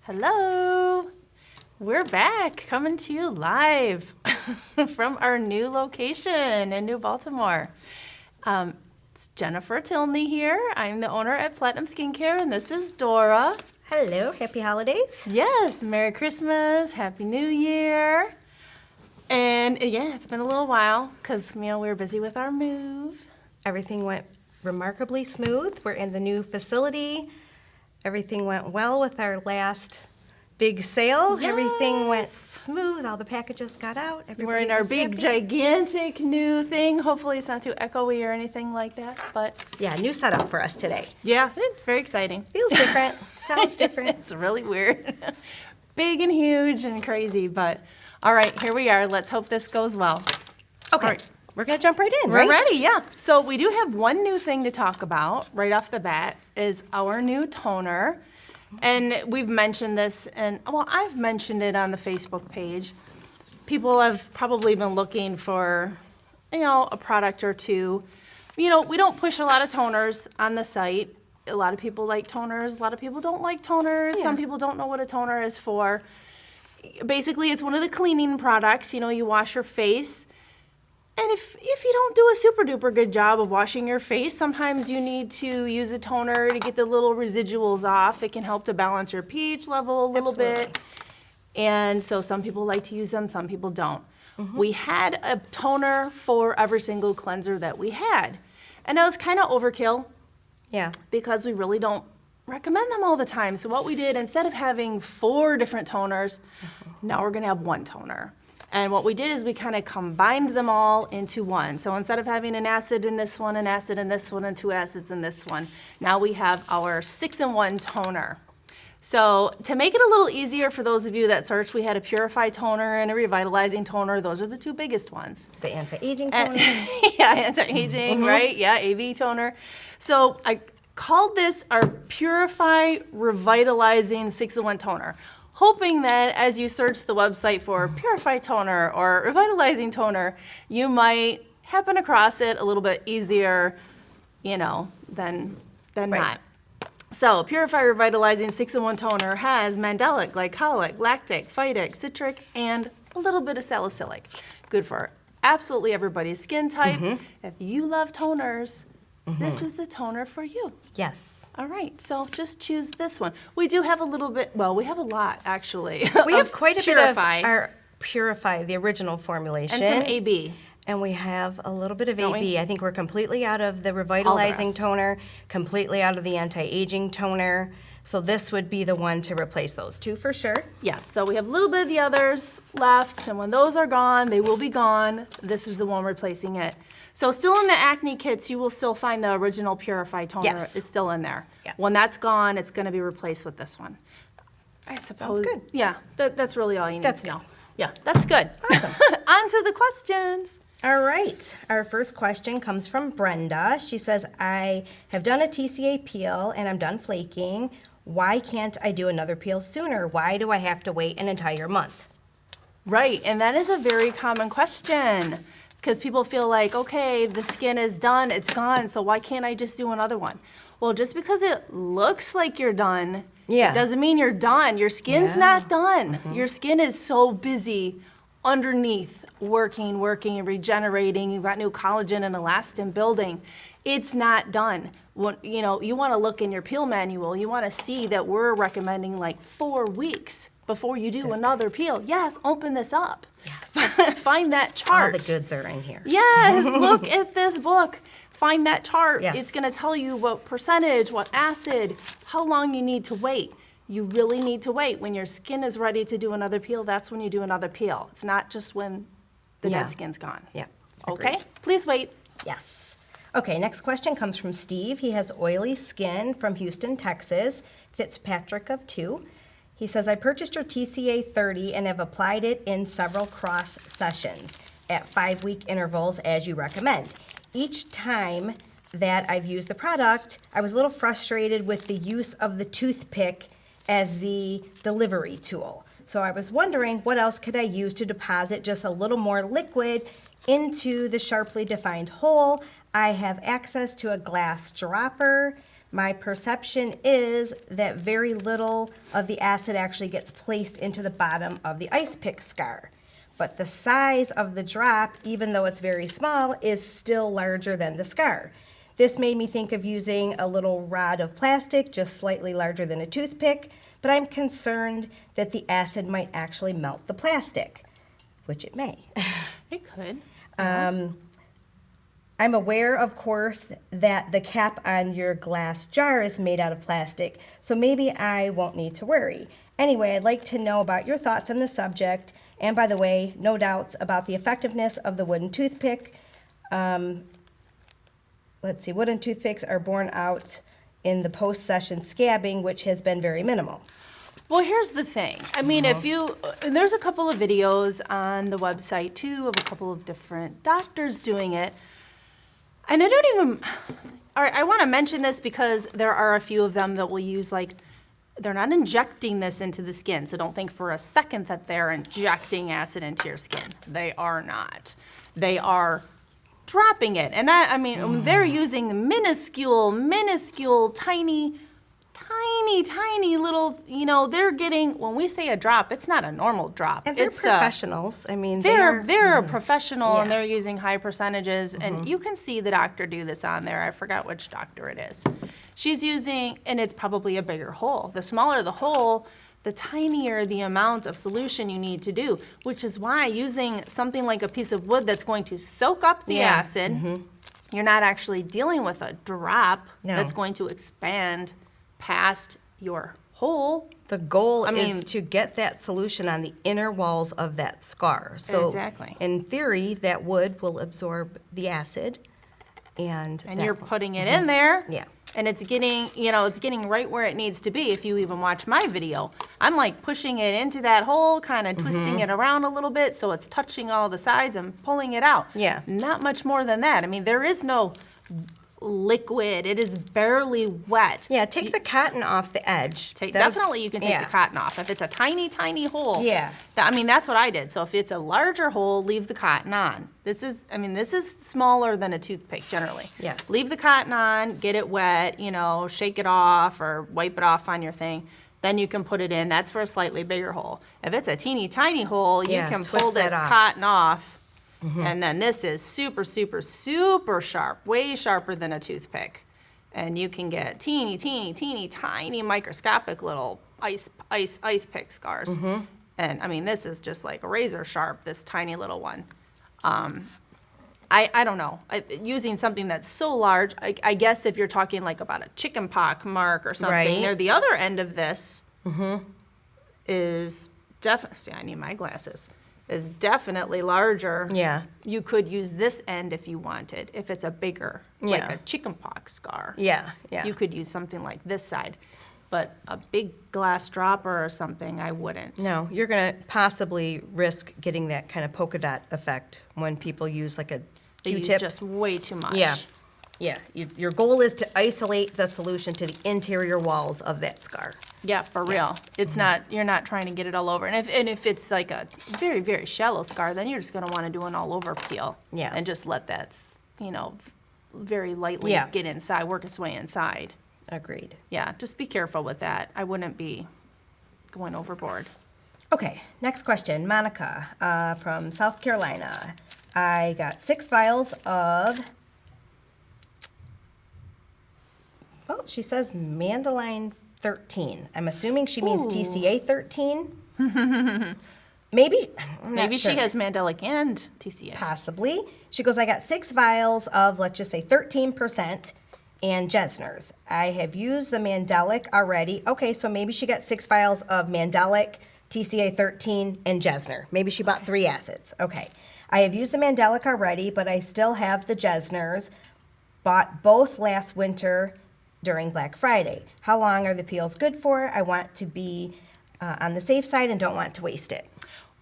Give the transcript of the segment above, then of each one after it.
Hello. We're back, coming to you live from our new location in New Baltimore. It's Jennifer Tilney here. I'm the owner at Platinum Skincare, and this is Dora. Hello, happy holidays. Yes, Merry Christmas, Happy New Year. And yeah, it's been a little while because, we were busy with our move. Everything went remarkably smooth. We're in the new facility. Everything went well with our last big sale. Yes. Everything went smooth. All the packages got out. We're in our big, gigantic new thing. Hopefully it's not too echoey or anything like that, but Yeah, new setup for us today. yeah, it's very exciting. Feels different. Sounds different. It's really weird. Big and huge and crazy, but all right, here we are. Let's hope this goes well. Okay, All right. we're gonna jump right in, We're right? ready, yeah. So we do have one new thing to talk about right off the bat is our new toner. And we've mentioned this, and well, I've mentioned it on the Facebook page. People have probably been looking for, a product or two. We don't push a lot of toners on the site. A lot of people like toners. A lot of people don't like toners. Yeah. Some people don't know what a toner is for. Basically, it's one of the cleaning products. You wash your face. And if you don't do a super duper good job of washing your face, sometimes you need to use a toner to get the little residuals off. It can help to balance your pH level a little bit. And so some people like to use them, some people don't. We had a toner for every single cleanser that we had. And it was kind of overkill Yeah. because we really don't recommend them all the time. So what we did, instead of having 4 different toners, now we're gonna have one toner. And what we did is we kind of combined them all into one. So instead of having an acid in this one, an acid in this one, and 2 acids in this one, now we have our 6-in-1 toner. So to make it a little easier for those of you that searched, we had a Purify toner and a Revitalizing toner. Those are the 2 biggest ones. The anti-aging toner. Yeah, anti-aging, right? Yeah, AV toner. So I called this our Purify Revitalizing 6-in-1 toner, hoping that as you search the website for Purify toner or Revitalizing toner, you might happen across it a little bit easier, than not. So Purify Revitalizing 6-in-1 toner has mandelic, glycolic, lactic, phytic, citric, and a little bit of salicylic. Good for absolutely everybody's skin type. If you love toners, this is the toner for you. Yes. All right, so just choose this one. We do have a little bit, we have a lot actually. We have quite a Purify bit of our Purify, the original formulation. and some AB. And we have a little bit of Don't AB. we? I think we're completely out of the revitalizing rest. toner, completely out of the anti-aging toner. So this would be the one to replace those 2 for sure. Yes, so we have a little bit of the others left, and when those are gone, they will be gone. This is the one replacing it. So still in the acne kits, you will still find the original Purify toner Yes. is still in there. Yeah. When that's gone, it's gonna be replaced with this one. I suppose. good. Yeah, that's really all you need That's to good. know. Yeah, that's good. Awesome. On to the questions. All right. Our first question comes from Brenda. She says, I have done a TCA peel and I'm done flaking. Why can't I do another peel sooner? Why do I have to wait an entire month? Right, and that is a very common question because people feel like, okay, the skin is done, it's gone, so why can't I just do another one? Well, just because it looks like you're done, Yeah. it doesn't mean you're done. Your skin's Yeah. not done. Your skin is so busy underneath, working, and regenerating. You've got new collagen and elastin building. It's not done. You want to look in your peel manual. You want to see that we're recommending 4 weeks before you do another peel. Yes, open this up. Find that All chart. the goods are in here. Yes, look at this book. Find that chart. Yes. It's going to tell you what percentage, what acid, how long you need to wait. You really need to wait. When your skin is ready to do another peel, that's when you do another peel. It's not just when the Yeah. dead skin's gone. Yeah. Okay? Agreed. Please wait. Yes. Okay, next question comes from Steve. He has oily skin from Houston, Texas. Fitzpatrick of 2. He says, I purchased your TCA 30 and have applied it in several cross sessions at 5-week intervals as you recommend. Each time that I've used the product, I was a little frustrated with the use of the toothpick as the delivery tool. So I was wondering what else could I use to deposit just a little more liquid into the sharply defined hole. I have access to a glass dropper. My perception is that very little of the acid actually gets placed into the bottom of the ice pick scar. But the size of the drop, even though it's very small, is still larger than the scar. This made me think of using a little rod of plastic, just slightly larger than a toothpick, but I'm concerned that the acid might actually melt the plastic, which it may. It could. I'm aware, of course, that the cap on your glass jar is made out of plastic, so maybe I won't need to worry. Anyway, I'd like to know about your thoughts on the subject, and by the way, no doubts about the effectiveness of the wooden toothpick. Wooden toothpicks are borne out in the post-session scabbing, which has been very minimal. Well, here's the thing. I mean, and there's a couple of videos on the website too of a couple of different doctors doing it. And I don't even, all right, I want to mention this because there are a few of them that will use they're not injecting this into the skin. So don't think for a second that they're injecting acid into your skin. They are not. They are dropping it. And I mean, they're using minuscule, tiny little, they're getting, when we say a drop, it's not a normal drop. And they're professionals. I mean, they're a professional and Yeah. they're using high percentages. And you can see the doctor do this on there. I forgot which doctor it is. She's using, and it's probably a bigger hole. The smaller the hole, the tinier the amount of solution you need to do, which is why using something like a piece of wood that's going to soak up the acid, you're not actually dealing with a drop No. that's going to expand past your hole. The goal I mean- is to get that solution on the inner walls of that scar. So Exactly. in theory, that wood will absorb the acid and that You're will- putting it in there. Yeah. And it's getting, it's getting right where it needs to be. If you even watch my video, I'm like pushing it into that hole, kind of twisting it around a little bit so it's touching all the sides and pulling it out. Yeah. Not much more than that. I mean, there is no liquid. It is barely wet. Yeah, take the cotton off the edge. Definitely you can take yeah. the cotton off. If it's a tiny hole. Yeah. That's what I did. So if it's a larger hole, leave the cotton on. This is smaller than a toothpick generally. Yes. Leave the cotton on, get it wet, shake it off or wipe it off on your thing. Then you can put it in. That's for a slightly bigger hole. If it's a teeny tiny hole, you Yeah, can twist pull this that off. cotton off. And then this is super, super, super sharp, way sharper than a toothpick. And you can get teeny, tiny microscopic little ice pick scars. And this is just like a razor sharp, this tiny little one. I don't know. Using something that's so large, I guess if you're talking like about a chicken pox mark or something, Right. there the other end of this is definitely, see, I need my glasses, is definitely larger. Yeah. You could use this end if you wanted, if it's a bigger, like Yeah. a chicken pox scar. Yeah, yeah. You could use something like this side. But a big glass dropper or something, I wouldn't. No, you're going to possibly risk getting that kind of polka dot effect when people use like a They use Q-tip. just way too much. Yeah. Yeah, your goal is to isolate the solution to the interior walls of that scar. Yeah, for real. It's not, you're not trying to get it all over. And if it's like a very, very shallow scar, then you're just gonna wanna do an all over peel. Yeah. And just let that, very lightly Yeah. get inside, work its way inside. Agreed. Yeah, just be careful with that. I wouldn't be going overboard. Okay, next question. Monica from South Carolina. I got 6 vials of, well, she says Mandaline 13. I'm assuming she means Ooh. TCA 13. Maybe, I'm not Maybe she sure. has Mandelic and TCA. Possibly. She goes, I got 6 vials of, let's just say 13%, and Jesner's. I have used the Mandelic already. Okay, so maybe she got 6 vials of Mandelic, TCA 13, and Jesner. Maybe she bought 3 acids. Okay. I have used the Mandelic already, but I still have the Jesner's. Bought both last winter during Black Friday. How long are the peels good for? I want to be on the safe side and don't want to waste it.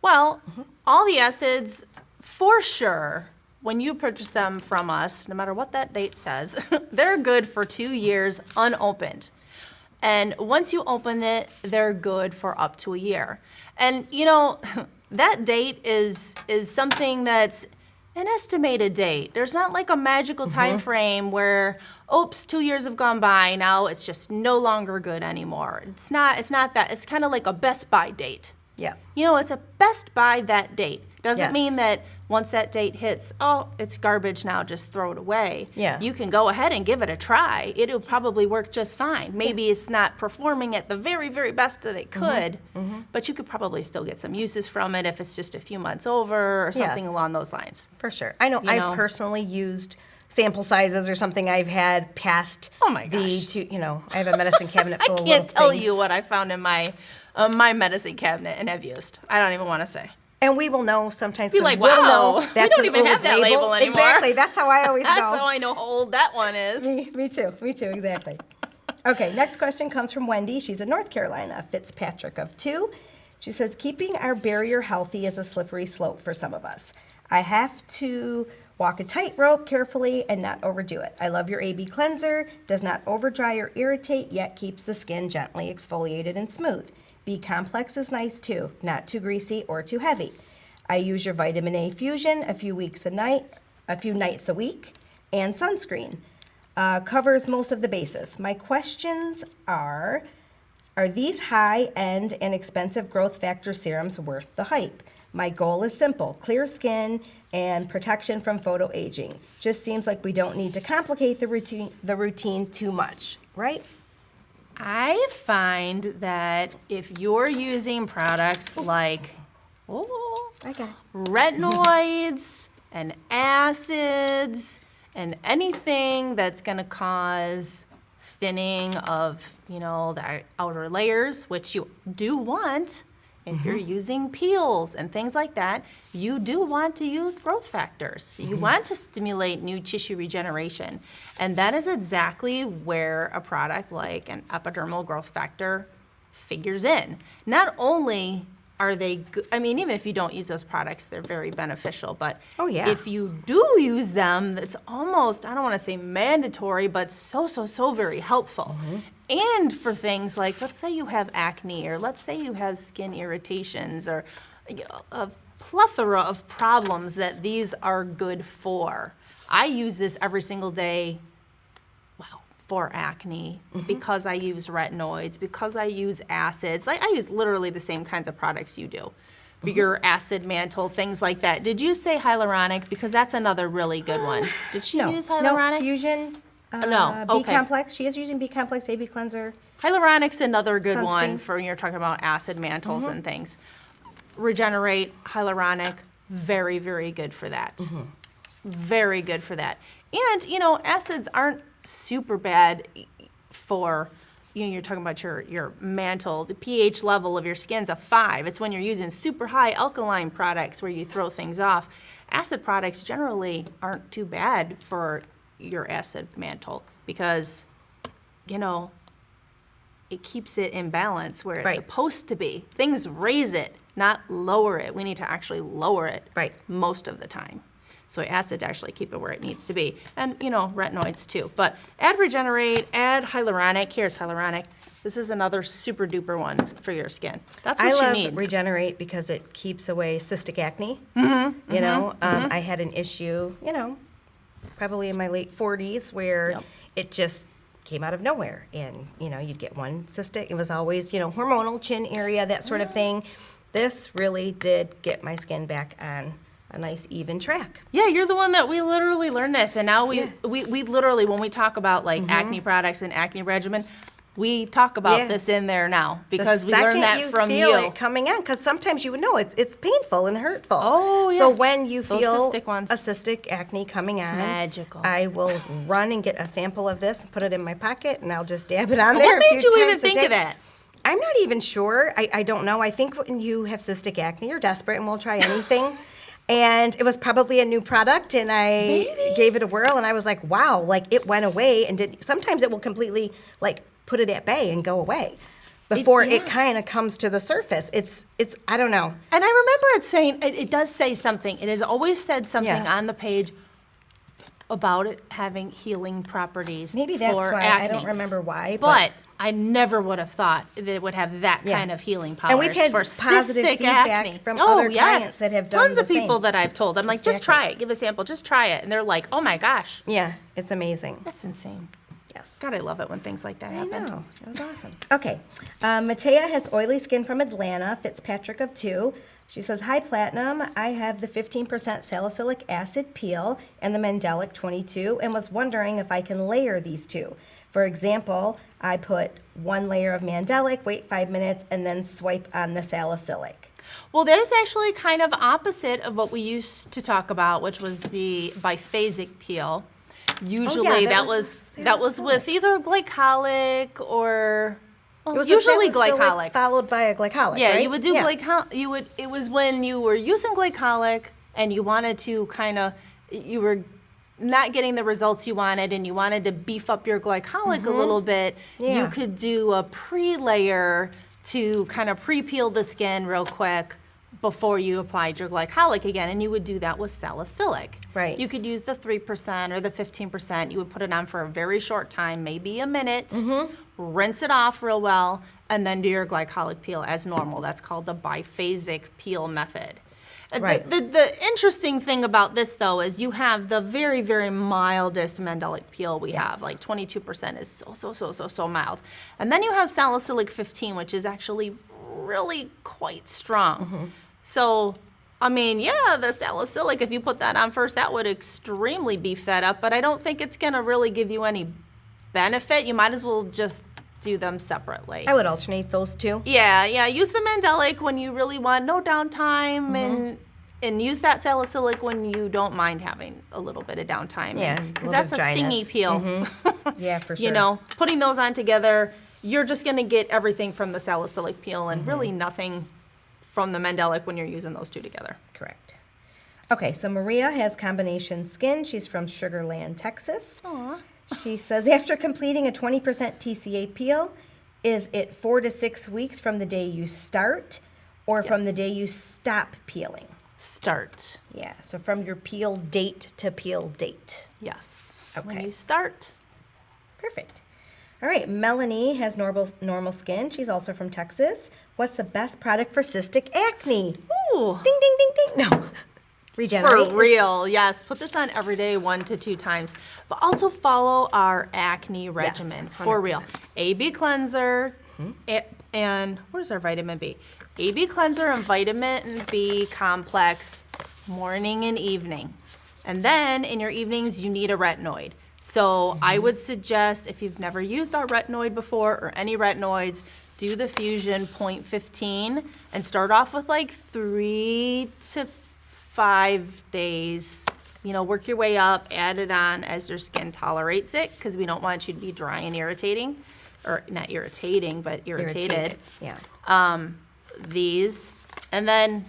Well, all the acids, for sure, when you purchase them from us, no matter what that date says, they're good for 2 years unopened. And once you open it, they're good for up to a year. And that date is something that's an estimated date. There's not like a magical time frame where, oops, 2 years have gone by, now it's just no longer good anymore. It's not that. It's kind of like a best by date. Yeah. You know, it's a best by that date. Doesn't Yes. mean that once that date hits, oh, it's garbage now, just throw it away. Yeah. You can go ahead and give it a try. It'll probably work just fine. Maybe it's not performing at the very, very best that it could, but you could probably still get some uses from it if it's just a few months over or something Yes. along those lines. For sure. I know You know? I've personally used sample sizes or something I've had past Oh my the gosh. two, you know, I have a medicine cabinet I full of little can't tell things. you what I found in my medicine cabinet and have used. I don't even want to say. And we will know sometimes. Be 'cause like, we'll wow, know we that's don't an even have old that label anymore. Exactly. That's how I always That's know. how I know how old that one is. Me too, exactly. Okay, next question comes from Wendy. She's in North Carolina, Fitzpatrick of 2. She says, keeping our barrier healthy is a slippery slope for some of us. I have to walk a tightrope carefully and not overdo it. I love your AB cleanser, does not overdry or irritate, yet keeps the skin gently exfoliated and smooth. B complex is nice too, not too greasy or too heavy. I use your vitamin A fusion a few nights a week, and sunscreen. Covers most of the bases. My questions are these high-end and expensive growth factor serums worth the hype? My goal is simple, clear skin and protection from photo aging. Just seems like we don't need to complicate the routine too much, right? I find that if you're using products like I got it. retinoids and acids and anything that's going to cause thinning of, the outer layers, which you do want, if you're using peels and things like that, you do want to use growth factors. You want to stimulate new tissue regeneration. And that is exactly where a product like an epidermal growth factor figures in. Not only are they good, even if you don't use those products, they're very beneficial. But Oh, yeah. if you do use them, it's almost, I don't want to say mandatory, but so very helpful. And for things like, let's say you have acne, or let's say you have skin irritations, or a plethora of problems that these are good for. I use this every single day, for acne, because I use retinoids, because I use acids. Like, I use literally the same kinds of products you do. For your acid mantle, things like that. Did you say hyaluronic? Because that's another really good one. Did she use hyaluronic? No, fusion. No, B okay. complex. She is using B complex, AB cleanser. Hyaluronic's another good one Sunscreen. for when you're talking about acid mantles and things. Regenerate, hyaluronic, very, very good for that. Very good for that. And, acids aren't super bad for, you're talking about your mantle. The pH level of your skin's a 5. It's when you're using super high alkaline products where you throw things off. Acid products generally aren't too bad for your acid mantle because, it keeps it in balance where it's Right. supposed to be. Things raise it, not lower it. We need to actually lower it Right. most of the time. So acid to actually keep it where it needs to be. And, retinoids too. But add Regenerate, add hyaluronic. Here's hyaluronic. This is another super duper one for your skin. That's what I you love need. Regenerate because it keeps away cystic acne. I had an issue, probably in my late 40s where Yep. it just came out of nowhere. And, you'd get one cystic. It was always, hormonal, chin area, that sort of thing. This really did get my skin back on a nice even track. Yeah, you're the one that we literally learned this. And now Yeah. we literally, when we talk about like acne products and acne regimen, we talk about Yeah. this in there now The because we second learned that from feel you. it coming on, because sometimes you would know it's painful and hurtful. Oh, yeah. So when you Those feel cystic ones. a cystic acne coming on, magical. I will run and get a sample of this and put it in my pocket, and I'll just dab it on What there. made a few you even times a think day. of that? I'm not even sure. I don't know. I think when you have cystic acne, you're desperate and will try anything. And it was probably a new product, and I gave it a whirl, and I was like, wow, like it went away. And sometimes it will completely like put it at bay and go away before it kind of comes to the surface. It's I don't know. And I remember it saying, it does say something. It has always said something Yeah. on the page, about it having healing properties. Maybe that's for why. acne. I don't remember why. But I never would have thought that it would have that kind of healing powers And we've had for positive cystic feedback acne. from other clients that have done Tons the of people same. that I've told. I'm like, just Exactly. try it. Give a sample. Just try it. And they're like, oh my gosh, Yeah, it's amazing. that's insane. Yes. God, I love it when things like that I happen. know. It was awesome. Okay. Matea has oily skin from Atlanta, Fitzpatrick of 2. She says, hi, Platinum. I have the 15% salicylic acid peel and the Mandelic 22 and was wondering if I can layer these two. For example, I put 1 layer of Mandelic, wait 5 minutes, and then swipe on the salicylic. Well, that is actually kind of opposite of what we used to talk about, which was the biphasic peel. Usually that that was was with either glycolic or It was usually a salicylic glycolic. followed by a glycolic, Yeah, right? you would do glycolic. It was when you were using glycolic and you wanted to you were not getting the results you wanted and you wanted to beef up your glycolic a little bit. Yeah. You could do a pre-layer to kind of pre-peel the skin real quick before you applied your glycolic again, and you would do that with salicylic. Right. You could use the 3% or the 15%. You would put it on for a very short time, maybe a minute, rinse it off real well, and then do your glycolic peel as normal. That's called the biphasic peel method. Right. The interesting thing about this, though, is you have the very, very mildest Mandelic peel we have. Like 22% is so mild. And then you have salicylic 15, which is actually really quite strong. So, I mean, yeah, the salicylic, if you put that on first, that would extremely beef that up, but I don't think it's going to really give you any benefit. You might as well just do them separately. I would alternate those two. Yeah, use the Mandelic when you really want no downtime and use that salicylic when you don't mind having a little bit of downtime. Yeah, Because a little that's a bit of stingy dryness. peel. Yeah, for sure. You know, putting those on together, you're just going to get everything from the salicylic peel and really nothing from the Mandelic when you're using those two together. Correct. Okay, so Maria has combination skin. She's from Sugar Land, Texas. Aw. She says, after completing a 20% TCA peel, is it 4 to 6 weeks from the day you start or from the day you stop peeling? Start. Yeah, so from your peel date to peel date. Yes. When Okay. you start. Perfect. All right, Melanie has normal skin. She's also from Texas. What's the best product for cystic acne? Ooh. Ding, ding, ding, ding. No. Regenerate. For real, yes. Put this on every day, 1 to 2 times. But also follow our acne regimen. For real. 100%. AB cleanser and where's our vitamin B? AB cleanser and vitamin B complex morning and evening. And then in your evenings, you need a retinoid. So I would suggest if you've never used our retinoid before or any retinoids, do the Fusion 0.15 and start off with like 3 to 5 days. You know, work your way up, add it on as your skin tolerates it because we don't want you to be dry and irritating. Or not irritating, but irritated. Yeah. These. And then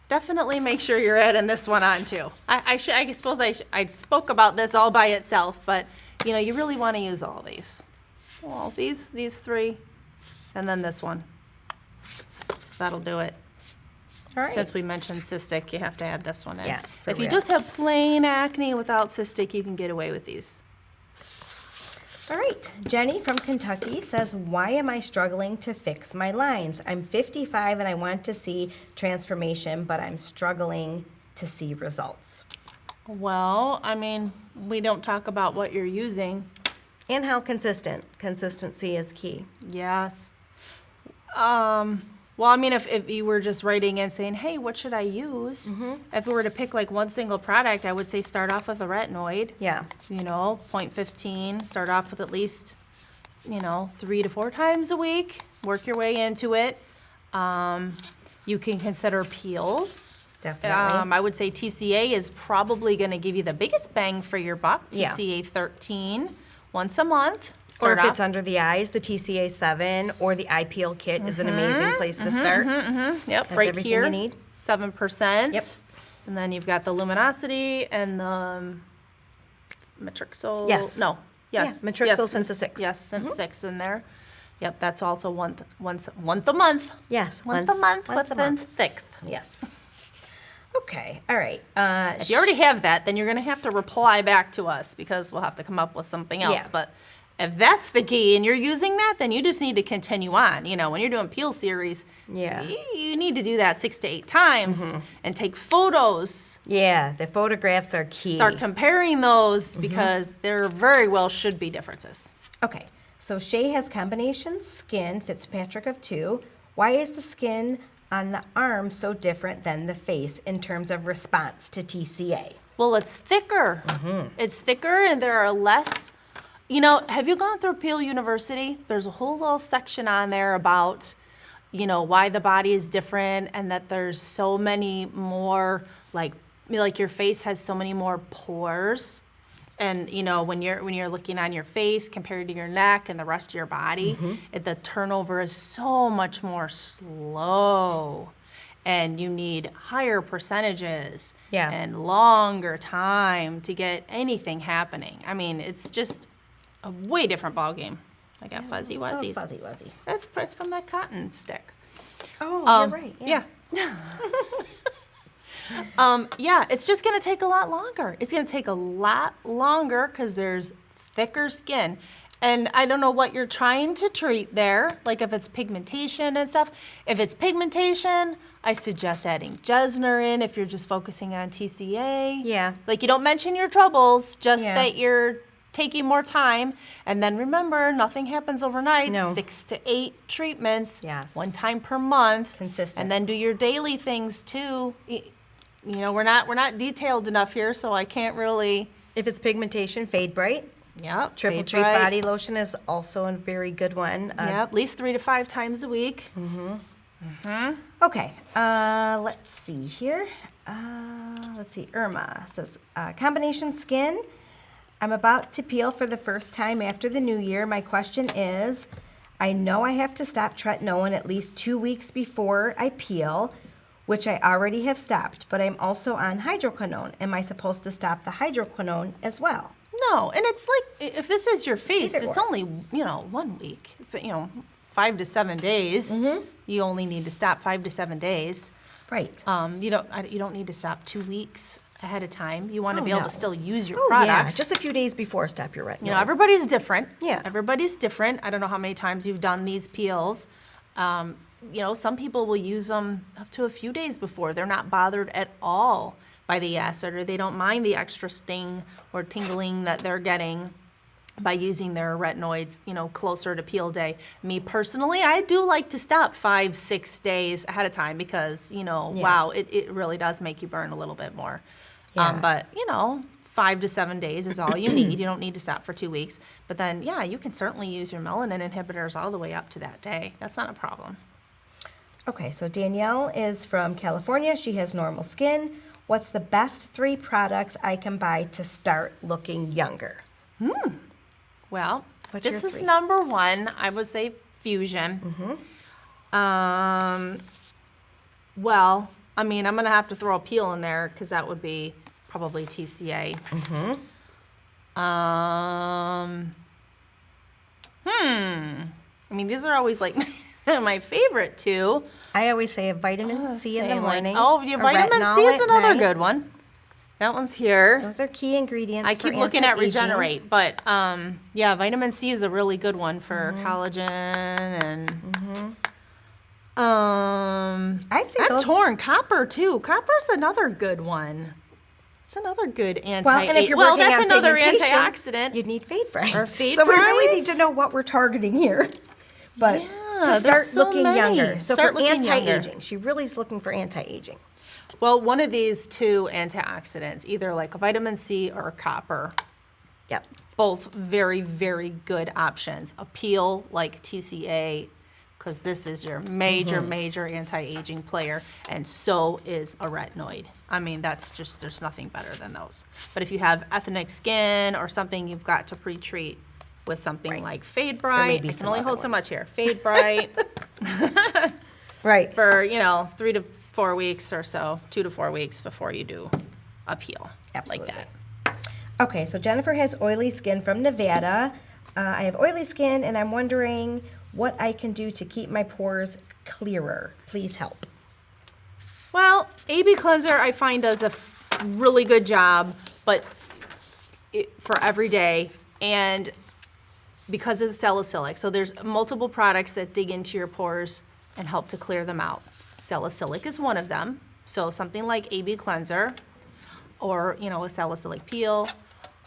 definitely make sure you're adding this one on too. I suppose I spoke about this all by itself, but you know, you really want to use all these. Well, these 3, and then this one. That'll do it. All right. Since we mentioned cystic, you have to add this one in. Yeah, for if you real. just have plain acne without cystic, you can get away with these. All right, Jenny from Kentucky says, why am I struggling to fix my lines? I'm 55 and I want to see transformation, but I'm struggling to see results. Well, I mean, we don't talk about what you're using. And how consistent. Consistency is key. Yes. Well, I mean, if you were just writing in saying, hey, what should I use? If we were to pick like one single product, I would say start off with a retinoid. Yeah. You know, 0.15. Start off with at least, 3 to 4 times a week. Work your way into it. You can consider peels. Definitely. I would say TCA is probably going to give you the biggest bang for your buck. Yeah. TCA 13 once a month. Or Start if off- it's under the eyes, the TCA 7 or the eye peel kit is an amazing place to start. Yep, That's right everything here. you need. 7%. Yep. And then you've got the luminosity and the matrixyl. Yes. No. Yes. Yeah, matrixyl synthesis. Yes, synthesis in there. Yep, that's also once a month. Yes. Once a month once with a month. synthesis. Yes. Okay, all right. If you already have that, then you're going to have to reply back to us because we'll have to come up with something else. Yeah. But if that's the key and you're using that, then you just need to continue on. You know, when you're doing peel series, Yeah. you need to do that 6 to 8 times and take photos. Yeah, the photographs are key. Start comparing those because there very well should be differences. Okay, so Shae has combination skin, Fitzpatrick of 2. Why is the skin on the arm so different than the face in terms of response to TCA? Well, it's thicker. It's thicker and there are less. You know, have you gone through Peel University? There's a whole little section on there about, you know, why the body is different and that there's so many more, like your face has so many more pores. And, you know, when you're looking on your face compared to your neck and the rest of your body, the turnover is so much more slow. And you need higher percentages Yeah. and longer time to get anything happening. I mean, it's just a way different ballgame. I got fuzzy Oh, wuzzies. fuzzy wuzzy. That's from that cotton stick. Oh, you're right. Yeah. Yeah, it's just going to take a lot longer. It's going to take a lot longer because there's thicker skin. And I don't know what you're trying to treat there, like if it's pigmentation and stuff. If it's pigmentation, I suggest adding Jesner in if you're just focusing on TCA. Yeah. Like you don't mention your troubles, just Yeah. that you're taking more time. And then remember, nothing happens overnight. No. 6 to 8 treatments. Yes. 1 time per month. Consistent. And then do your daily things too. You know, we're not detailed enough here, so I can't really. If it's pigmentation, Fade Bright. Yep. Triple Fade Treat Bright. Body Lotion is also a very good one. Yep. At least 3 to 5 times a week. Okay, let's see here. Let's see, Irma says, combination skin. I'm about to peel for the first time after the new year. My question is, I know I have to stop tretinoin at least 2 weeks before I peel, which I already have stopped, but I'm also on hydroquinone. Am I supposed to stop the hydroquinone as well? No, and it's like if this is your face, Either it's or. only 1 week. 5 to 7 days. You only need to stop 5 to 7 days. Right. You don't need to stop 2 weeks ahead of time. You want to Oh, be able no. to still use your Oh, yeah. products. Just a few days before stop your retinol. You know, everybody's different. Yeah. Everybody's different. I don't know how many times you've done these peels. You know, some people will use them up to a few days before. They're not bothered at all by the acid, or they don't mind the extra sting or tingling that they're getting by using their retinoids, you know, closer to peel day. Me personally, I do like to stop 5, 6 days ahead of time because, you know, Yeah. wow, it really does make you burn a little bit more. Yeah. But, you know, 5 to 7 days is all you need. You don't need to stop for 2 weeks. But then, yeah, you can certainly use your melanin inhibitors all the way up to that day. That's not a problem. Okay, so Danielle is from California. She has normal skin. What's the best 3 products I can buy to start looking younger? Well, What's this your is 3? number 1. I would say Fusion. Well, I mean, I'm going to have to throw a peel in there because that would be probably TCA. I mean, these are always like my favorite 2. I always say a vitamin C in the Say, like, morning. oh, your a vitamin C retinol is at another night. good one. That one's here. Those are key ingredients. I for keep looking at anti-aging. Regenerate, but yeah, vitamin C is a really good one for collagen and. I'd say I'm those. torn. Copper too. Copper's another good one. It's another good anti. Well, and if you're well, working that's on another pigmentation, antioxidant. You'd need Fade Bright. Or Fade So we really need Brights. to know what we're targeting here. But Yeah, to there's start so looking many. younger. So Start for looking younger. anti-aging, she really is looking for anti-aging. Well, one of these 2 antioxidants, either like a vitamin C or copper. Yep. Both very, very good options. A peel like TCA, because this is your major, major anti-aging player, and so is a retinoid. I mean, that's just, there's nothing better than those. But if you have ethnic skin or something, you've got to pre-treat with something like Fade Bright. be I some can only other hold so ones. much here. Fade Bright Right. for, 3 to 4 weeks or so, 2 to 4 weeks before you do a peel. Absolutely. Like that. Okay, so Jennifer has oily skin from Nevada. I have oily skin, and I'm wondering what I can do to keep my pores clearer. Please help. Well, AB cleanser I find does a really good job, but for every day, and because of the salicylic. So there's multiple products that dig into your pores and help to clear them out. Salicylic is one of them. So something like AB cleanser or, a salicylic peel.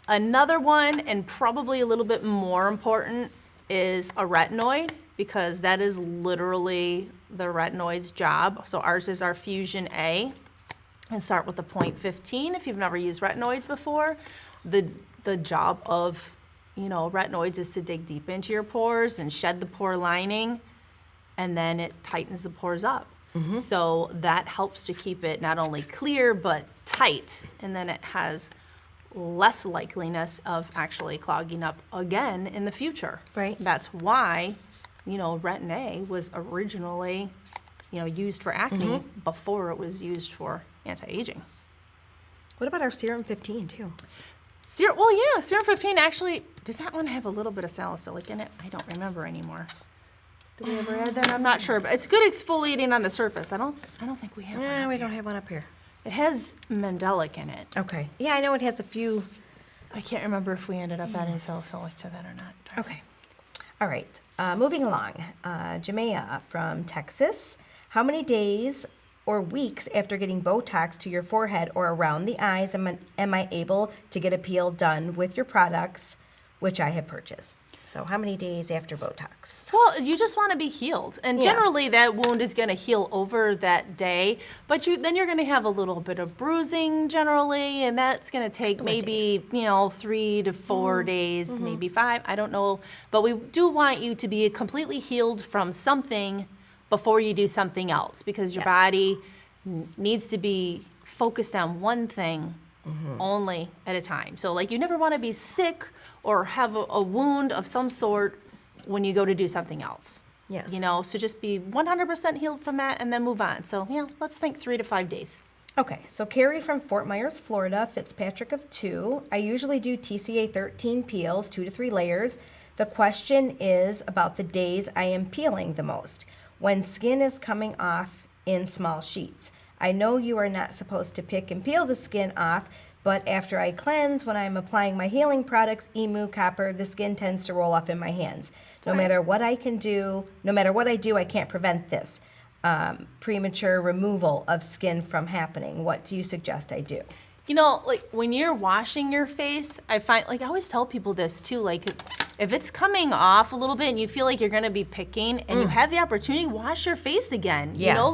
Another one, and probably a little bit more important, is a retinoid, because that is literally the retinoid's job. So ours is our Fusion A. And start with the 0.15 if you've never used retinoids before. The job of, retinoids is to dig deep into your pores and shed the pore lining, and then it tightens the pores up. So that helps to keep it not only clear, but tight, and then it has less likeliness of actually clogging up again in the future. Right. That's why, Retin A was originally, used for acne before it was used for anti-aging. What about our Serum 15 too? Serum 15 actually, does that one have a little bit of salicylic in it? I don't remember anymore. Did we ever add that? I'm not sure, but it's good exfoliating on the surface. I don't think we have one. Yeah, up we here. don't have one up here. It has mandelic in it. Okay. Yeah, I know it has a few. I can't remember if we ended up adding salicylic to that or not. Okay. All right. Moving along. Jimena from Texas. How many days or weeks after getting Botox to your forehead or around the eyes am I able to get a peel done with your products, which I have purchased? So how many days after Botox? Well, you just want to be healed. And Yeah. generally that wound is going to heal over that day, but then you're going to have a little bit of bruising generally, and that's going to take maybe, 3 to 4 days, maybe 5, I don't know. But we do want you to be completely healed from something before you do something else, because your Yes. body needs to be focused on one thing only at a time. So you never want to be sick or have a wound of some sort when you go to do something else. Yes. So just be 100% healed from that and then move on. So, let's think 3 to 5 days. Okay, so Carrie from Fort Myers, Florida, Fitzpatrick of 2. I usually do TCA 13 peels, 2 to 3 layers. The question is about the days I am peeling the most, when skin is coming off in small sheets. I know you are not supposed to pick and peel the skin off, but after I cleanse, when I'm applying my healing products, Emu, Copper, the skin tends to roll off in my hands. No matter what I do, I can't prevent this premature removal of skin from happening. What do you suggest I do? When you're washing your face, I find, I always tell people this too, if it's coming off a little bit and you feel like you're gonna be picking and you have the opportunity, wash your face again. Yeah.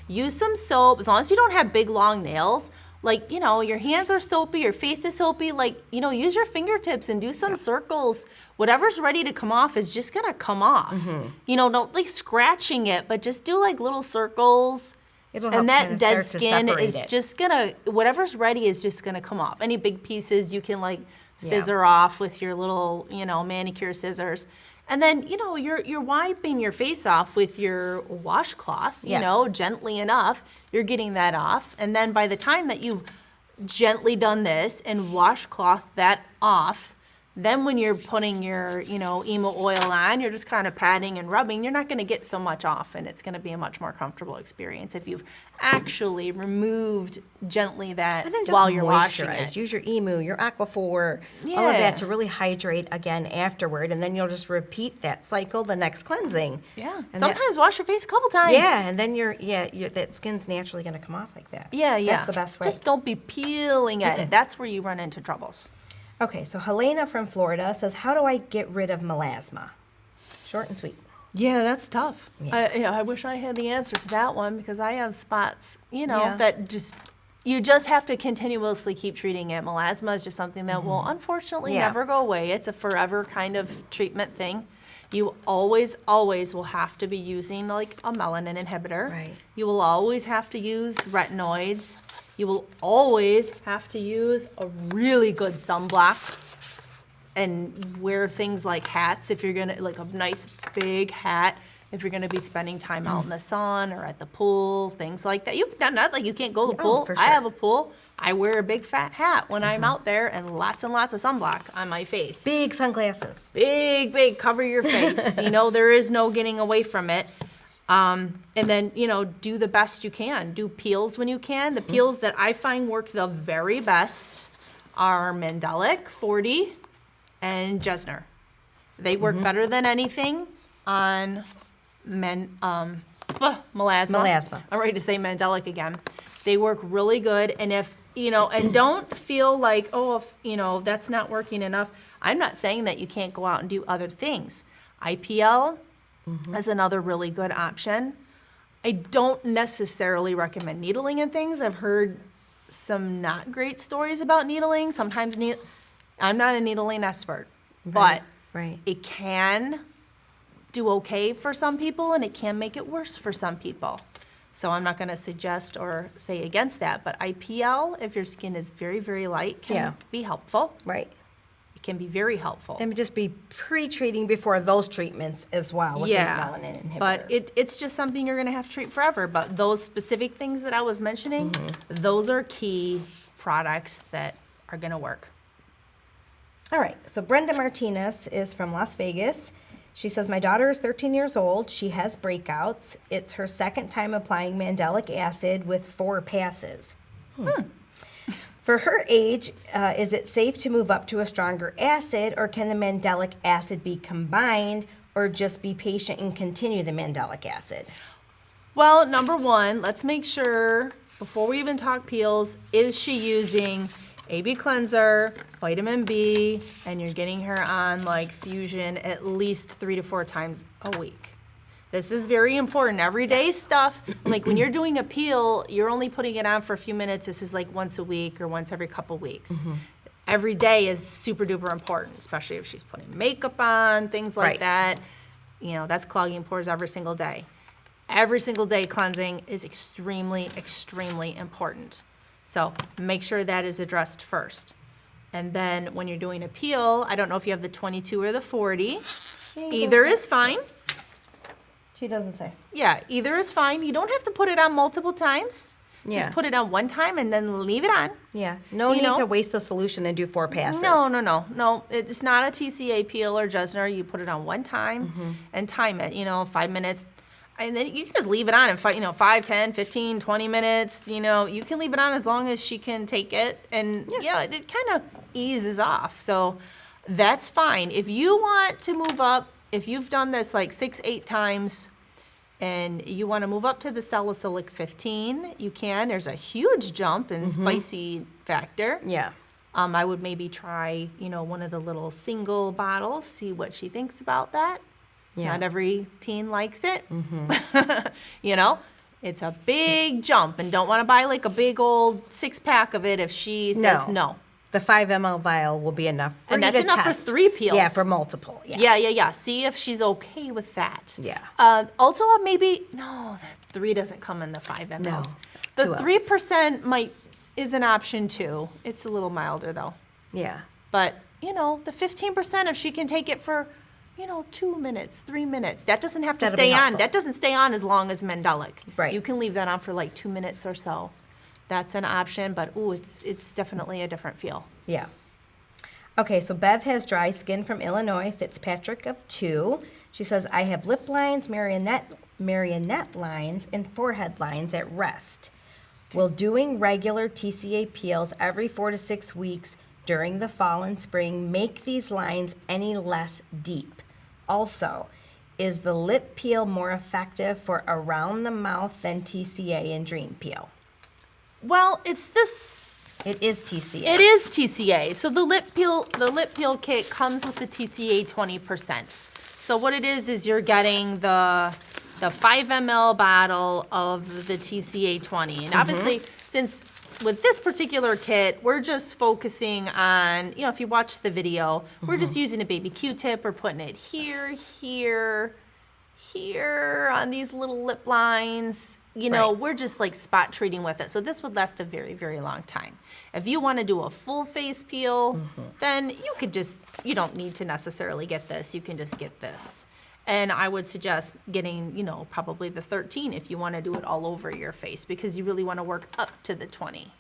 Use some soap, as long as you don't have big, long nails. Your hands are soapy, your face is soapy, use your fingertips and do some circles. Whatever's ready to come off is just gonna come off. Don't scratching it, but just do little circles. It'll help And that kinda dead start to skin separate is it. just gonna, whatever's ready is just gonna come off. Any big pieces you can scissor off with your little, manicure scissors. And then, you're wiping your face off with your washcloth, gently enough. You're getting that off. And then by the time that you've gently done this and washcloth that off, then when you're putting your, emo oil on, you're just kind of patting and rubbing. You're not going to get so much off, and it's going to be a much more comfortable experience if you've actually removed gently that And then just while you're washing moisturize. it. Use your Emu, your Aquaphor, all of Yeah. that to really hydrate again afterward, and then you'll just repeat that cycle the next cleansing. Yeah. And Sometimes wash your face a couple times. Yeah, and then that skin's naturally going to come off like that. Yeah. That's the best way. Just don't be peeling at it. That's where you run into troubles. Okay, so Hilena from Florida says, how do I get rid of melasma? Short and sweet. Yeah, that's tough. Yeah. I wish I had the answer to that one, because I have spots, Yeah. that you just have to continuously keep treating it. Melasma is just something that will unfortunately Yeah. never go away. It's a forever kind of treatment thing. You always will have to be using a melanin inhibitor. Right. You will always have to use retinoids. You will always have to use a really good sunblock and wear things like hats if you're gonna, a nice big hat if you're gonna be spending time out in the sun or at the pool, things like that. Not like you can't go to the pool. for I sure. have a pool. I wear a big fat hat when I'm out there, and lots of sunblock on my face. Big sunglasses. Big, cover your face. There is no getting away from it. And then, do the best you can. Do peels when you can. The peels that I find work the very best are Mandelic, 40, and Jesner. They work better than anything on melasma. Melasma. I'm ready to say Mandelic again. They work really good. And if, and don't feel like, if, that's not working enough. I'm not saying that you can't go out and do other things. IPL is another really good option. I don't necessarily recommend needling and things. I've heard some not great stories about needling. Sometimes I'm not a needling expert, but it can do okay for some people and it can make it worse for some people. So I'm not going to suggest or say against that, but IPL, if your skin is very, very light, can be helpful. Right. It can be very helpful. And just be pre-treating before those treatments as well with the melanin inhibitor. But it's just something you're going to have to treat forever. But those specific things that I was mentioning, those are key products that are going to work. All right, so Brenda Martinez is from Las Vegas. She says, my daughter is 13 years old. She has breakouts. It's her second time applying mandelic acid with 4 passes. For her age, is it safe to move up to a stronger acid, or can the mandelic acid be combined, or just be patient and continue the mandelic acid? Well, number one, let's make sure, before we even talk peels, is she using AB cleanser, vitamin B, and you're getting her on like Fusion at least 3 to 4 times a week. This is very important. Everyday stuff, like when you're doing a peel, you're only putting it on for a few minutes. This is like once a week or once every couple weeks. Every day is super duper important, especially if she's putting makeup on, things like that. That's clogging pores every single day. Every single day cleansing is extremely, extremely important. So make sure that is addressed first. And then when you're doing a peel, I don't know if you have the 22 or the 40. Either is fine. She doesn't say. Yeah, either is fine. You don't have to put it on multiple times. Just put it on one time and then leave it on. Yeah, no need to waste the solution and do 4 passes. No. It's not a TCA peel or Jesner. You put it on one time and time it, 5 minutes. And then you can just leave it on and 5, 10, 15, 20 minutes. You can leave it on as long as she can take it. And it kind of eases off. So that's fine. If you want to move up, if you've done this like 6, 8 times and you want to move up to the salicylic 15, you can. There's a huge jump in spicy factor. Yeah. I would maybe try, one of the little single bottles, see what she thinks about that. Yeah. Not every teen likes it. It's a big jump, and don't want to buy like a big old 6-pack of it if she says no. The 5 ml vial will be enough for and you that's to enough test. for 3 peels. Yeah, for multiple. Yeah. See if she's okay with that. Yeah. Also, maybe, no, that 3 doesn't come in the 5 mLs. No, The 3% is an option too. It's a little milder though. Yeah. But, the 15%, if she can take it for, 2 minutes, 3 minutes, that doesn't have to That'll be stay on. helpful. That doesn't stay on as long as Mandelic. Right. You can leave that on for like 2 minutes or so. That's an option, but it's definitely a different feel. Yeah. Okay, so Bev has dry skin from Illinois, Fitzpatrick of 2. She says, I have lip lines, marionette lines, and forehead lines at rest. Will doing regular TCA peels every 4 to 6 weeks during the fall and spring make these lines any less deep? Also, is the lip peel more effective for around the mouth than TCA and Dream Peel? Well, it's this. It is TCA. It is TCA. So the lip peel kit comes with the TCA 20%. So what it is you're getting the 5 ml bottle of the TCA 20. And obviously, since with this particular kit, we're just focusing on, if you watch the video, we're just using a baby Q-tip. We're putting it here, on these little lip lines. We're just like spot treating with it. So this would last a very, very long time. If you want to do a full face peel, then you don't need to necessarily get this. You can just get this. And I would suggest getting, probably the 13 if you want to do it all over your face, because you really want to work up to the 20.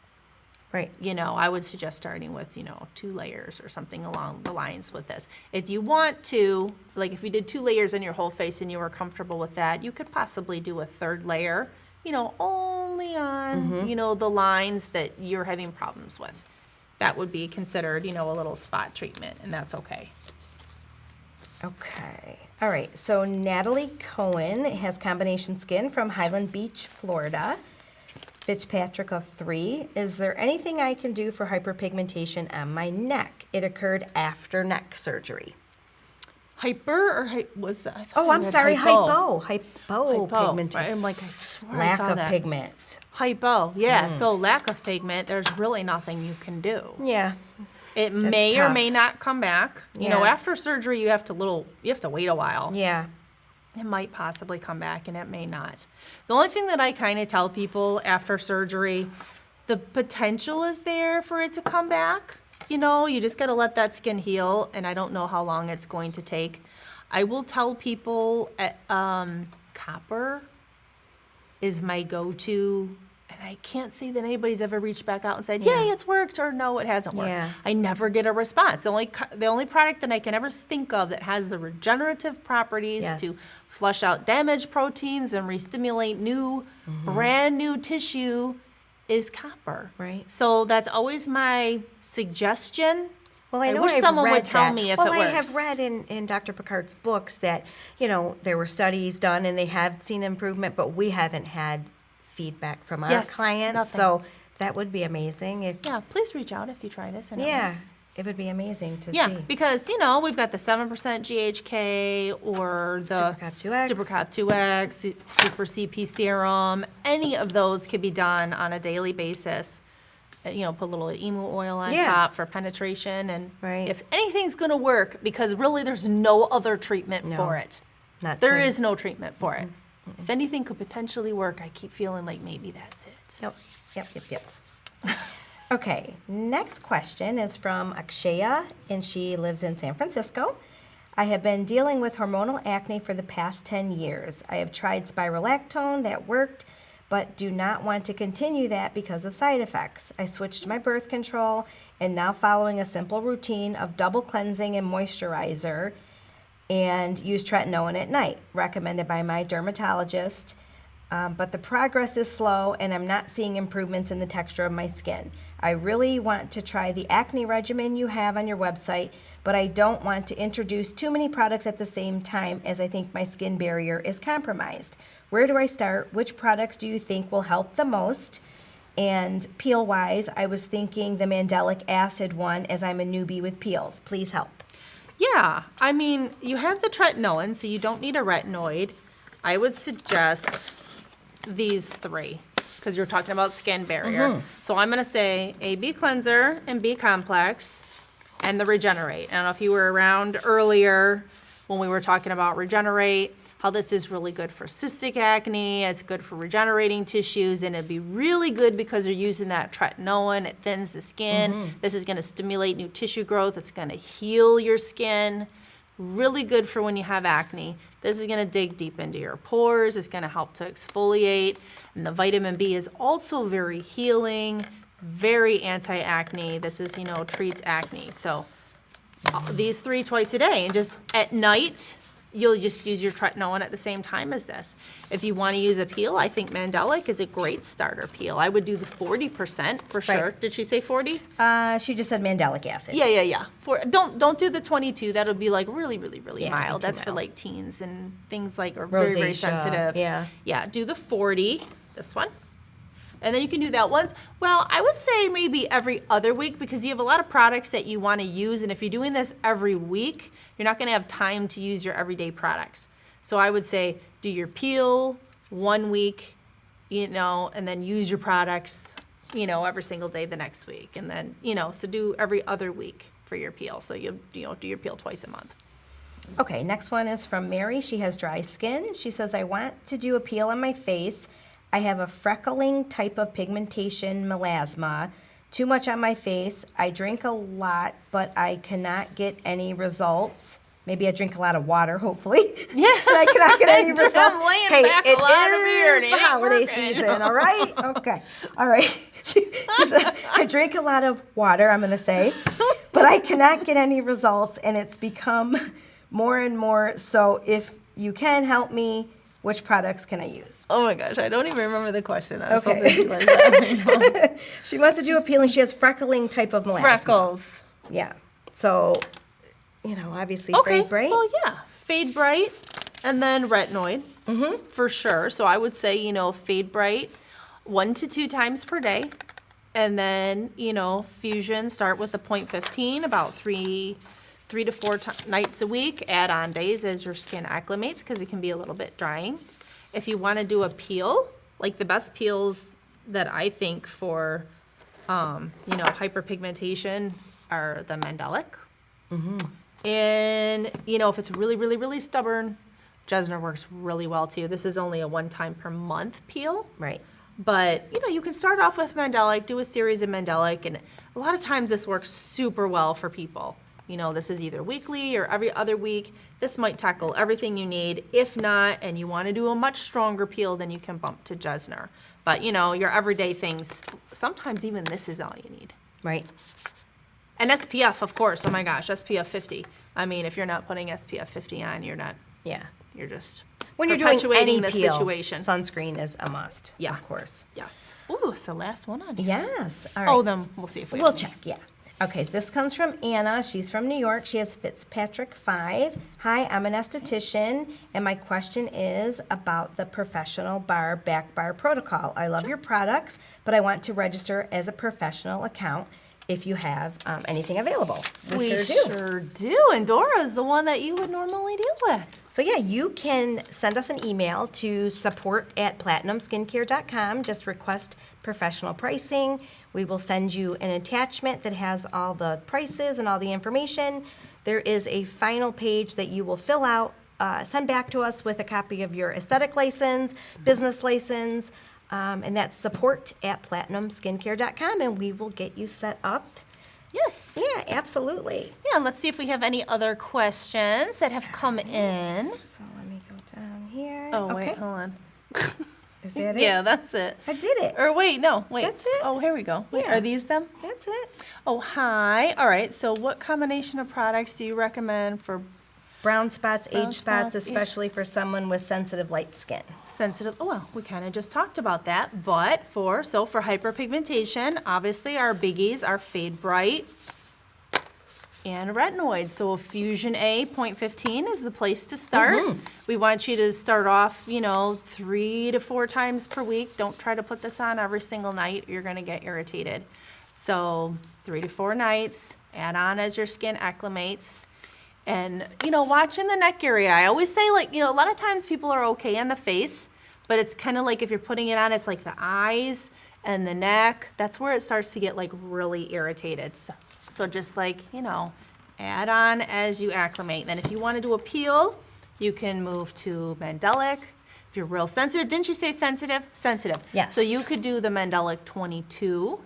Right. I would suggest starting with, 2 layers or something along the lines with this. If you want to, like if you did 2 layers in your whole face and you were comfortable with that, you could possibly do a 3rd layer, only on, the lines that you're having problems with. That would be considered, a little spot treatment, and that's okay. Okay. All right. So Natalie Cohen has combination skin from Highland Beach, Florida. Fitzpatrick of 3. Is there anything I can do for hyperpigmentation on my neck? It occurred after neck surgery. Hyper or was that? I thought Oh, I I'm read sorry. hypo. Hypopigmentation. Right? I'm like, I swear I Lack saw of that. pigment. Hypo, yeah. So lack of pigment, there's really nothing you can do. Yeah. It may or tough. may not come back. Yeah. After surgery, you have to wait a while. Yeah. It might possibly come back, and it may not. The only thing that I kind of tell people after surgery, the potential is there for it to come back. You just got to let that skin heal, and I don't know how long it's going to take. I will tell people copper is my go-to, and I can't say that anybody's ever reached back out and said, yay, it's worked, or no, it hasn't worked. Yeah. I never get a response. The only product that I can ever think of that has the regenerative properties Yes. to flush out damaged proteins and re-stimulate new, brand new tissue is copper. Right. So that's always my suggestion. Well, I know wish I've someone read would tell that. me if well, it I works. have read in Dr. Picard's books that, there were studies done and they have seen improvement, but we haven't had feedback from our Yes, clients. nothing. So that would be amazing if, Yeah, please reach out if you try this and it yeah. works. It would be amazing to Yeah, see. because, we've got the 7% GHK or the Supercop 2X. Supercop 2X, Super CP serum. Any of those could be done on a daily basis. Put a little emu oil on Yeah. top for penetration. And Right. if anything's going to work, because really there's no other treatment No, for it. not There to- is no treatment for it. If anything could potentially work, I keep feeling like maybe that's it. Yep. Okay, next question is from Akshaya, and she lives in San Francisco. I have been dealing with hormonal acne for the past 10 years. I have tried spirolactone, that worked, but do not want to continue that because of side effects. I switched my birth control and now following a simple routine of double cleansing and moisturizer and use tretinoin at night, recommended by my dermatologist. But the progress is slow and I'm not seeing improvements in the texture of my skin. I really want to try the acne regimen you have on your website, but I don't want to introduce too many products at the same time as I think my skin barrier is compromised. Where do I start? Which products do you think will help the most? And peel-wise, I was thinking the mandelic acid one as I'm a newbie with peels. Please help. Yeah, I mean, you have the tretinoin, so you don't need a retinoid. I would suggest these 3, because you're talking about skin barrier. So I'm going to say a B cleanser and B complex and the regenerate. I don't know if you were around earlier when we were talking about regenerate, how this is really good for cystic acne, it's good for regenerating tissues, and it'd be really good because you're using that tretinoin, it thins the skin. This is going to stimulate new tissue growth, it's going to heal your skin. Really good for when you have acne. This is going to dig deep into your pores, it's going to help to exfoliate, and the vitamin B is also very healing, very anti-acne. This is, treats acne. So these 3 twice a day, and just at night, you'll just use your tretinoin at the same time as this. If you want to use a peel, I think Mandelic is a great starter peel. I would do the 40% for sure. Right. Did she say 40? She just said mandelic acid. Yeah. Don't do the 22. That'll be like really Yeah, mild. too That's for mild. like teens and things like are very Rosacea, sensitive. yeah. Yeah. Do the 40. This one. And then you can do that once. Well, I would say maybe every other week because you have a lot of products that you want to use. And if you're doing this every week, you're not going to have time to use your everyday products. So I would say do your peel 1 week, and then use your products, every single day the next week. And then, so do every other week for your peel. So you do your peel twice a month. Okay, next one is from Mary. She has dry skin. She says, I want to do a peel on my face. I have a freckling type of pigmentation melasma. Too much on my face. I drink a lot, but I cannot get any results. Maybe I drink a lot of water, hopefully. Yeah. And I cannot get any I'm results. laying Hey, back a it lot of beer and is it the ain't holiday working. season, all right? Okay. All right. She says, I drink a lot of water, I'm going to say, but I cannot get any results, and it's become more and more. So if you can help me, which products can I use? Oh my gosh, I don't even remember the question. I was Okay. so busy like that. She wants to do a peeling. She has freckling type of melasma. Freckles. Yeah. So, obviously Okay. Fade Bright. Well, yeah. Fade Bright and then retinoid. Mm-hmm. For sure. So I would say, Fade Bright 1 to 2 times per day. And then, Fusion, start with a 0.15, about 3 to 4 nights a week. Add on days as your skin acclimates because it can be a little bit drying. If you want to do a peel, like the best peels that I think for, hyperpigmentation are the mandelic. Mm-hmm. And, if it's really, really, really stubborn, Jesner works really well too. This is only a 1 time per month peel. Right. But, you can start off with mandelic, do a series of mandelic, and a lot of times this works super well for people. This is either weekly or every other week. This might tackle everything you need. If not, and you want to do a much stronger peel, then you can bump to Jesner. But, your everyday things, sometimes even this is all you need. Right. And SPF, of course. Oh my gosh, SPF 50. I mean, if you're not putting SPF 50 on, you're not. Yeah. You're just When you're doing perpetuating any the peel, situation. sunscreen is a must. Yeah. Of course. Yes. Ooh, it's the last one on here. Yes. All right. Oh, then we'll see if we We'll have check, yeah. Okay, this comes from Anna. She's from New York. She has Fitzpatrick 5. Hi, I'm an esthetician, and my question is about the professional back bar protocol. I love your products, but I want to register as a professional account if you have anything available. We sure do. And Dora's the one that you would normally deal with. So yeah, you can send us an email to support@platinumskincare.com. Just request professional pricing. We will send you an attachment that has all the prices and all the information. There is a final page that you will fill out, send back to us with a copy of your aesthetic license, business license, and that's support@platinumskincare.com, and we will get you set up. Yes. Yeah, absolutely. Yeah, and let's see if we have any other questions that have come in. So let me go down here. Oh, okay. wait, hold on. Is that it? Yeah, that's it. I did it. Or wait, no, wait. That's it? Oh, here we go. Wait, Yeah. are these them? That's it. Oh, hi. All right, so what combination of products do you recommend for Brown spots, Brown age spots, spots, age especially for someone with sensitive light skin. sensitive? Oh, well, we kind of just talked about that, but for hyperpigmentation, obviously our biggies are Fade Bright and retinoid. So a Fusion A 0.15 is the place to start. We want you to start off, 3 to 4 times per week. Don't try to put this on every single night. You're going to get irritated. So 3 to 4 nights, add on as your skin acclimates. And, watch in the neck area. I always say, a lot of times people are okay on the face, but it's kind of like if you're putting it on, it's like the eyes and the neck. That's where it starts to get, really irritated. So just, add on as you acclimate. Then if you want to do a peel, you can move to mandelic. If you're real sensitive, didn't you say sensitive? Sensitive. Yes. So you could do the mandelic 22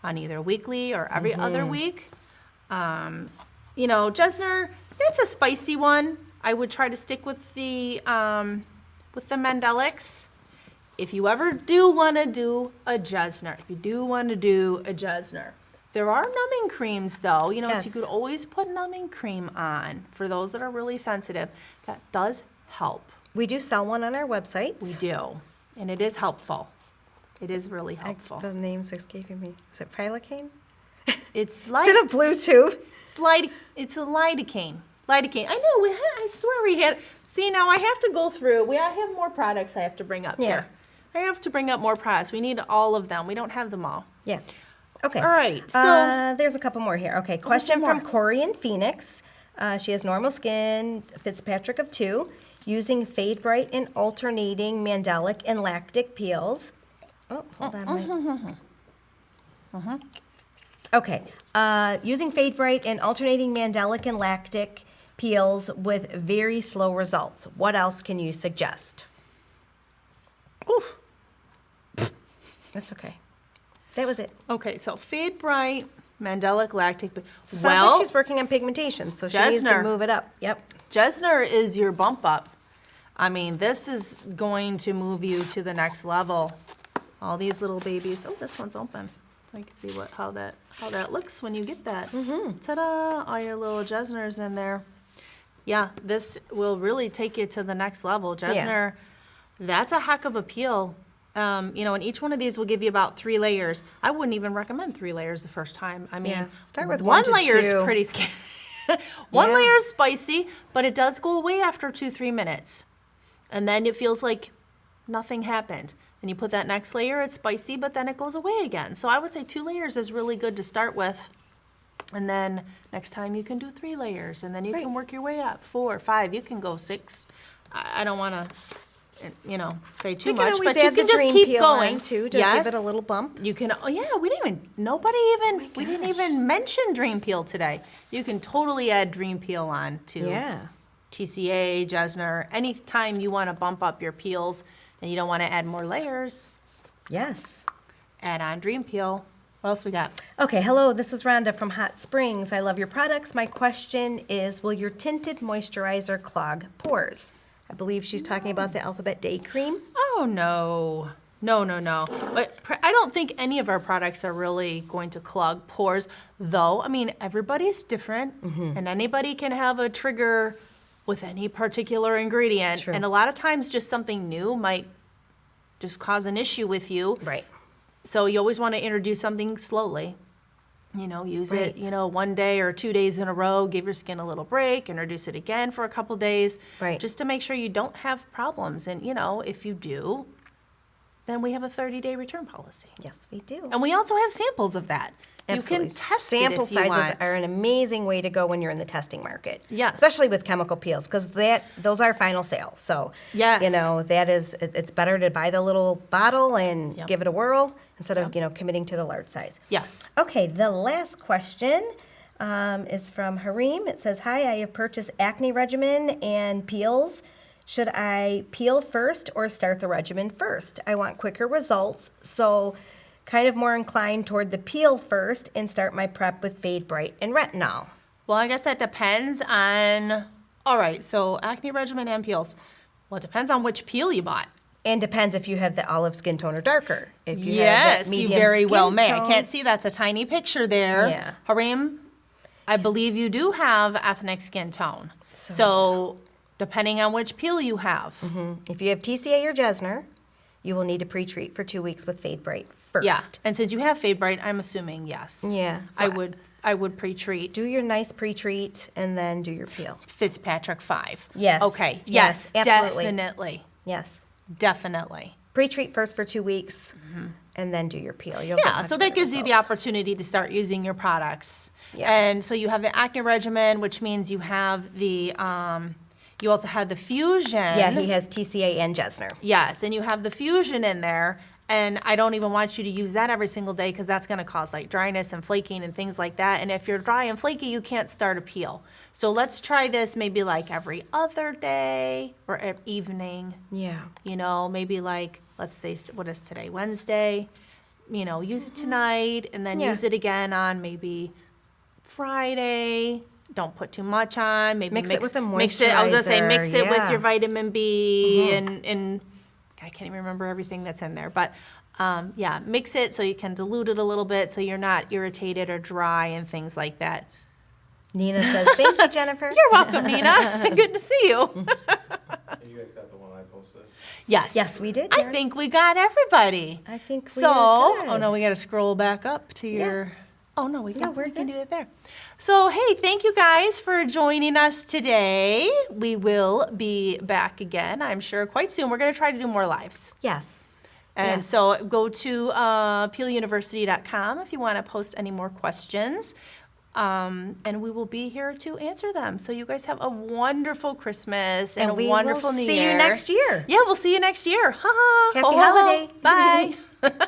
on either weekly or every other week. Jesner, it's a spicy one. I would try to stick with the mandelics. If you ever do want to do a Jesner, there are numbing creams though, so Yes. you could always put numbing cream on for those that are really sensitive. That does help. We do sell one on our website. We do, and it is helpful. It is really helpful. The name's escaping me. Is it Prilocaine? It's Is it a blue tube? It's a lidocaine. Lidocaine. I know. I swear we had. See, now I have to go through. I have more products I have to bring up Yeah. here. I have to bring up more products. We need all of them. We don't have them all. Yeah. Okay. All right, so- there's a couple more here. Okay. let's Question do from more. Coree in Phoenix. She has normal skin, Fitzpatrick of 2, using Fade Bright and alternating mandelic and lactic peels. Oh, hold on. Okay. Using Fade Bright and alternating mandelic and lactic peels with very slow results. What else can you suggest? Oof. That's okay. That was it. Okay, so Fade Bright Mandelic lactic. So it sounds like she's working on pigmentation, so she needs to Jesner. move it up. Yep. Jesner is your bump up. I mean, this is going to move you to the next level. All these little babies. Oh, this one's open. So you can see how that looks when you get that. Ta-da! All your little Jesners in there. Yeah, this will really take you to the next level. Jesner, that's a heck of a peel. And each one of these will give you about 3 layers. I wouldn't even recommend 3 layers the first time. I mean, start with one 1 to layer is 2. pretty scary. One layer is spicy, but it does go away after 2-3 minutes. And then it feels like nothing happened. And you put that next layer, it's spicy, but then it goes away again. So I would say 2 layers is really good to start with. And then next time you can do 3 layers, and then you can work your way up. 4, 5, you can go 6. I don't want to, say too much, but you can just keep going too to give it a little bump. You can. Oh yeah, we didn't even mention dream peel today. You can totally add dream peel on to TCA, Jesner. Anytime you want to bump up your peels and you don't want to add more layers, Yes. add on dream peel. What else we got? Okay, hello, this is Rhonda from Hot Springs. I love your products. My question is, will your tinted moisturizer clog pores? I believe she's talking about the Alphabet Day Cream. Oh, no. No. But I don't think any of our products are really going to clog pores, though. I mean, everybody's different, and anybody can have a trigger with any particular ingredient. True. And a lot of times just something new might just cause an issue with you. Right. So you always want to introduce something slowly. Use it, Right. 1 day or 2 days in a row, give your skin a little break, introduce it again for a couple days. Right. Just to make sure you don't have problems. And, if you do, then we have a 30-day return policy. Yes, we do. And we also have samples of that. Absolutely. You can test Sample it if you sizes want. are an amazing way to go when you're in the testing market. Yes. Especially with chemical peels, because those are final sales. So, Yes. it's better to buy the little bottle and Yep. give it a whirl instead of, committing to the large size. Yes. Okay, the last question is from Harim. It says, hi, I have purchased acne regimen and peels. Should I peel first or start the regimen first? I want quicker results, so kind of more inclined toward the peel first and start my prep with Fade Bright and retinol. Well, I guess that depends on, all right, so acne regimen and peels. Well, it depends on which peel you bought. And depends if you have the olive skin tone or darker. If you have Yes, that you medium very well skin may. I tone- can't see that's a tiny picture there. Yeah. Harim, I believe you do have ethnic skin tone. So depending on which peel you have. If you have TCA or Jesner, you will need to pre-treat for 2 weeks with Fade Bright first. Yeah, and since you have Fade Bright, I'm assuming yes. Yeah, so I would pre-treat. Do your nice pre-treat and then do your peel. Fitzpatrick 5. Yes. Okay. Yes, Yes, absolutely. definitely. Yes. Pre-treat first for 2 weeks and then do your peel. You'll get Yeah, much so that better gives you the results. opportunity to start using your products. Yeah. And so you have the acne regimen, which means you have the, you also have the fusion. Yeah, he has TCA and Jesner. Yes, and you have the fusion in there. And I don't even want you to use that every single day because that's going to cause like dryness and flaking and things like that. And if you're dry and flaky, you can't start a peel. So let's try this maybe like every other day or at evening. Yeah. Maybe like, let's say, what is today? Wednesday. Use it tonight and then Yeah. use it again on maybe Friday. Don't put too much on. Maybe Mix it with a Mix it. I was gonna say mix it with moisturizer, your vitamin B and I can't even remember everything that's in there, but mix it so you can dilute it a little bit so you're not irritated or dry and things like that. Nina says, thank you, Jennifer. You're welcome, Nina. Good to see you. You guys got the one I posted? Yes. Yes, we did, I Darren. think we got everybody. I think we So, are good. oh no, we got to scroll back up to your. Oh no, we can we're do it there. So hey, thank you guys for joining us today. We will be back again, I'm sure, quite soon. We're going to try to do more lives. Yes. And Yes. so go to peeluniversity.com if you want to post any more questions. And we will be here to answer them. So you guys have a wonderful Christmas and a we wonderful will New see Year. you next year. Yeah, we'll see you next year. Ha ha. Happy holiday. Bye.